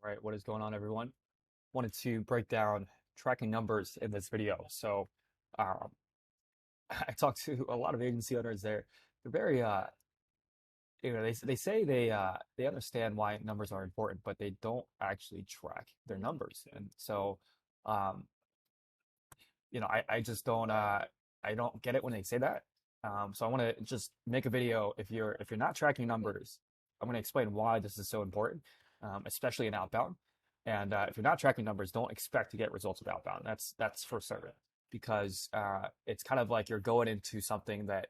All right, what is going on, everyone? Wanted to break down tracking numbers in this video. So, um, I talked to a lot of agency owners there. They're very, they say they understand why numbers are important, but they don't actually track their numbers. And so, um, I just I don't get it when they say that. So I want to just make a video. If you're not tracking numbers, I'm going to explain why this is so important, especially in outbound. And if you're not tracking numbers, don't expect to get results with outbound. That's for certain because it's kind of like you're going into something that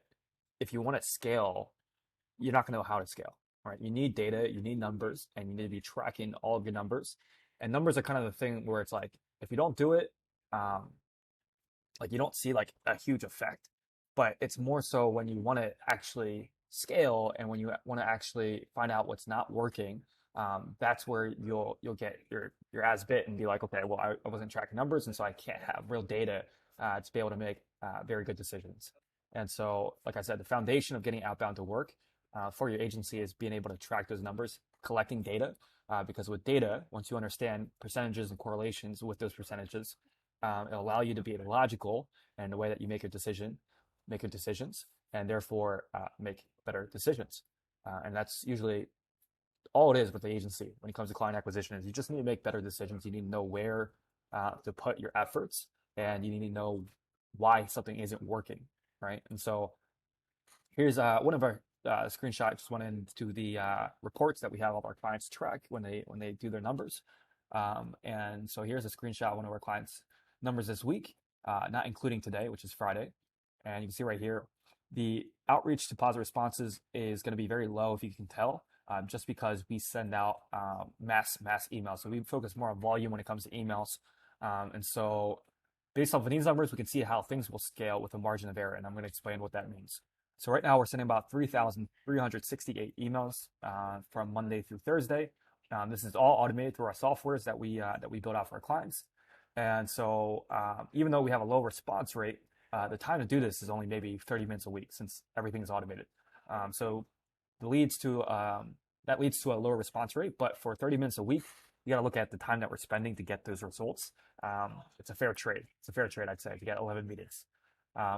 if you want to scale, you're not going to know how to scale. Right? You need data, you need numbers, and you need to be tracking all of your numbers. And numbers are kind of the thing where it's like if you don't do it, um, like you don't see like a huge effect, but it's more so when you want to actually scale and when you want to actually find out what's not working. That's where you'll get your ass bit and be like, okay, well, I wasn't tracking numbers, and so I can't have real data to be able to make very good decisions. And so, like I said, the foundation of getting outbound to work for your agency is being able to track those numbers, collecting data, because with data, once you understand percentages and correlations with those percentages, it'll allow you to be logical in the way that you make your decisions, and therefore make better decisions. And that's usually all it is with the agency when it comes to client acquisition is you just need to make better decisions. You need to know where to put your efforts, and you need to know why something isn't working, right? And so here's one of our screenshots. Just went into the reports that we have all of our clients track when they do their numbers. And so here's a screenshot of one of our clients' numbers this week, not including today, which is Friday. And you can see right here, the outreach to positive responses is going to be very low, if you can tell, just because we send out mass emails. So we focus more on volume when it comes to emails. And so based off of these numbers, we can see how things will scale with a margin of error. And I'm going to explain what that means. So right now we're sending about 3,368 emails from Monday through Thursday. This is all automated through our softwares that we build out for our clients. And so even though we have a low response rate, the time to do this is only maybe 30 minutes a week since everything is automated. So that leads to a lower response rate. But for 30 minutes a week, you got to look at the time that we're spending to get those results. It's a fair trade. It's a fair trade, I'd say, to get 11 meetings.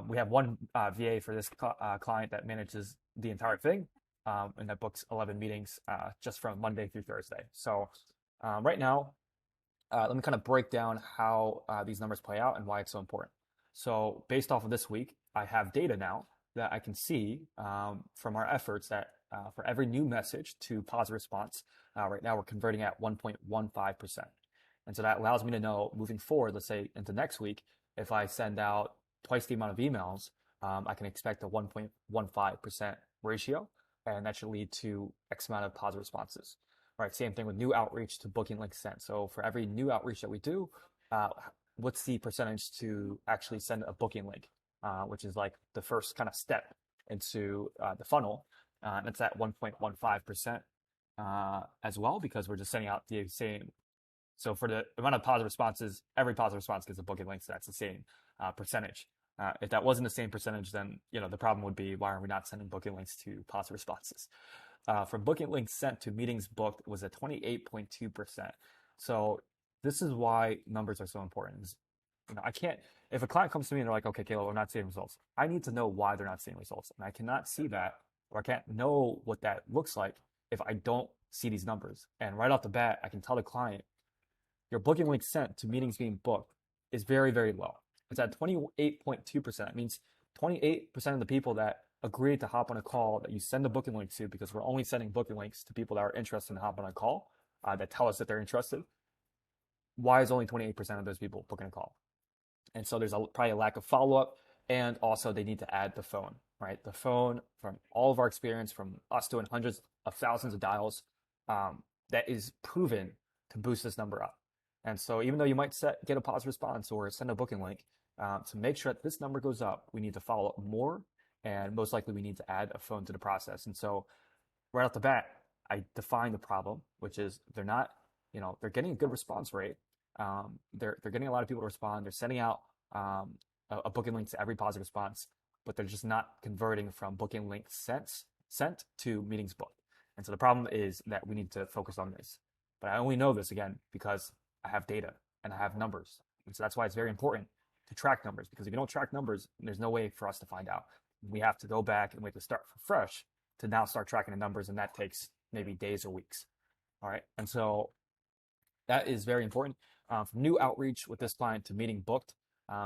We have one VA for this client that manages the entire thing, and that books 11 meetings just from Monday through Thursday. So right now, let me kind of break down how these numbers play out and why it's so important. So based off of this week, I have data now that I can see from our efforts that for every new message to positive response, right now we're converting at 1.15%. And so that allows me to know moving forward, let's say into next week, if I send out twice the amount of emails, I can expect a 1.15% ratio, and that should lead to X amount of positive responses. Right, same thing with new outreach to booking link sent. So for every new outreach that we do, what's the percentage to actually send a booking link, which is like the first kind of step into the funnel. And it's at 1.15% as well, because we're just sending out the same. So for the amount of positive responses, every positive response gets a booking link, so that's the same percentage. If that wasn't the same percentage, then the problem would be, why are we not sending booking links to positive responses? From booking links sent to meetings booked was at 28.2%. So this is why numbers are so important. I can't, if a client comes to me and they're like, okay, Caleb, I'm not seeing results, I need to know why they're not seeing results. And I cannot see that, or I can't know what that looks like if I don't see these numbers. And right off the bat, I can tell the client, your booking link sent to meetings being booked is very, very low. It's at 28.2%. It means 28% of the people that agreed to hop on a call that you send a booking link to, because we're only sending booking links to people that are interested in hopping on a call, that tell us that they're interested. Why is only 28% of those people booking a call? And so there's probably a lack of follow-up, and also they need to add the phone, right? The phone, from all of our experience, from us doing hundreds of thousands of dials, that is proven to boost this number up. And so even though you might get a positive response or send a booking link, to make sure that this number goes up, we need to follow up more, and most likely we need to add a phone to the process. And so right off the bat, I define the problem, which is they're not, they're getting a good response rate. They're getting a lot of people to respond. They're sending out a booking link to every positive response, but they're just not converting from booking link sent to meetings booked. And so the problem is that we need to focus on this. But I only know this again because I have data and I have numbers. And so that's why it's very important to track numbers, because if you don't track numbers, there's no way for us to find out. We have to go back and we have to start from fresh to now start tracking the numbers, and that takes maybe days or weeks. All right. And so that is very important. From new outreach with this client to meeting booked.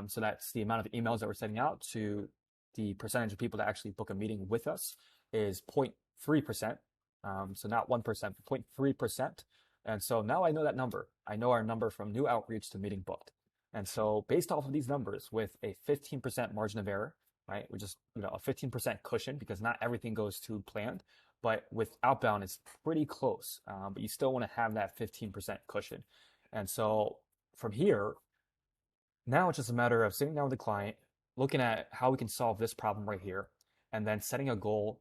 So that's the amount of emails that we're sending out to the percentage of people that actually book a meeting with us is 0.3%. So not 1%, but 0.3%. And so now I know that number. I know our number from new outreach to meeting booked. And so based off of these numbers with a 15% margin of error, right? Which is, a 15% cushion, because not everything goes to planned, but with outbound, it's pretty close. But you still want to have that 15% cushion. And so from here, now it's just a matter of sitting down with the client, looking at how we can solve this problem right here, and then setting a goal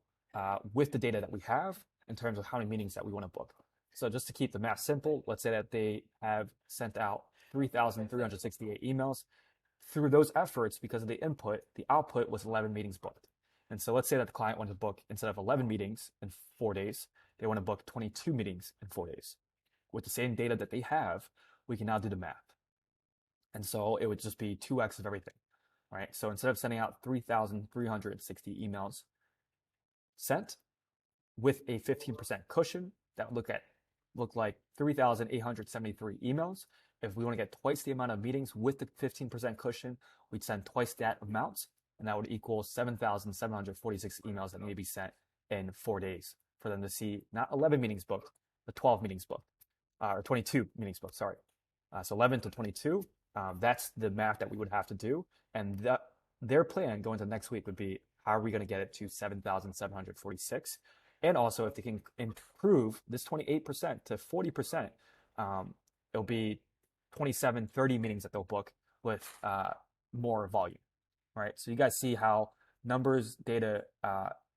with the data that we have in terms of how many meetings that we want to book. So just to keep the math simple, let's say that they have sent out 3,368 emails. Through those efforts, because of the input, the output was 11 meetings booked. And so let's say that the client wanted to book, instead of 11 meetings in 4 days, they want to book 22 meetings in 4 days. With the same data that they have, we can now do the math. And so it would just be 2x of everything, right? So instead of sending out 3,360 emails sent with a 15% cushion, that would look like 3,873 emails. If we want to get twice the amount of meetings with the 15% cushion, we'd send twice that amount, and that would equal 7,746 emails that need to be sent in 4 days for them to see not 11 meetings booked, but 12 meetings booked, or 22 meetings booked, sorry. So 11 to 22, that's the math that we would have to do. And their plan going to next week would be, how are we going to get it to 7,746? And also, if they can improve this 28% to 40%, it'll be 27, 30 meetings that they'll book with more volume, right? So you guys see how numbers, data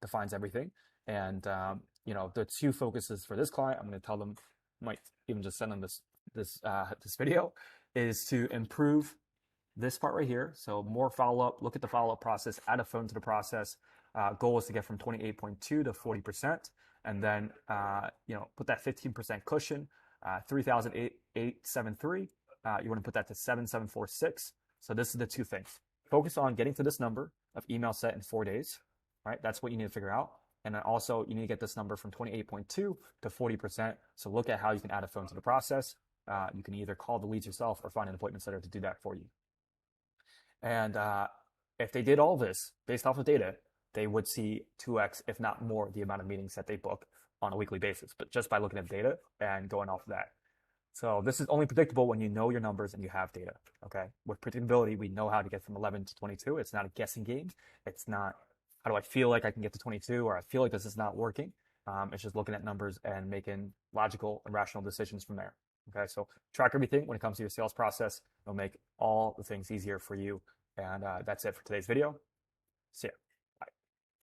defines everything. And, the two focuses for this client, I'm going to tell them, might even just send them this video, is to improve this part right here. So more follow-up, look at the follow-up process, add a phone to the process. Goal is to get from 28.2 to 40%. And then, put that 15% cushion, 3,873. You want to put that to 7,746. So this is the two things. Focus on getting to this number of email set in 4 days, right? That's what you need to figure out. And then also you need to get this number from 28.2 to 40%. So look at how you can add a phone to the process. You can either call the leads yourself or find an appointment setter to do that for you. And if they did all this based off of data, they would see 2x, if not more, the amount of meetings that they book on a weekly basis, but just by looking at data and going off of that. So this is only predictable when you know your numbers and you have data, okay? With predictability, we know how to get from 11 to 22. It's not a guessing game. It's not, how do I feel like I can get to 22, or I feel like this is not working. It's just looking at numbers and making logical and rational decisions from there, okay? So track everything when it comes to your sales process. It'll make all the things easier for you. And that's it for today's video. See ya.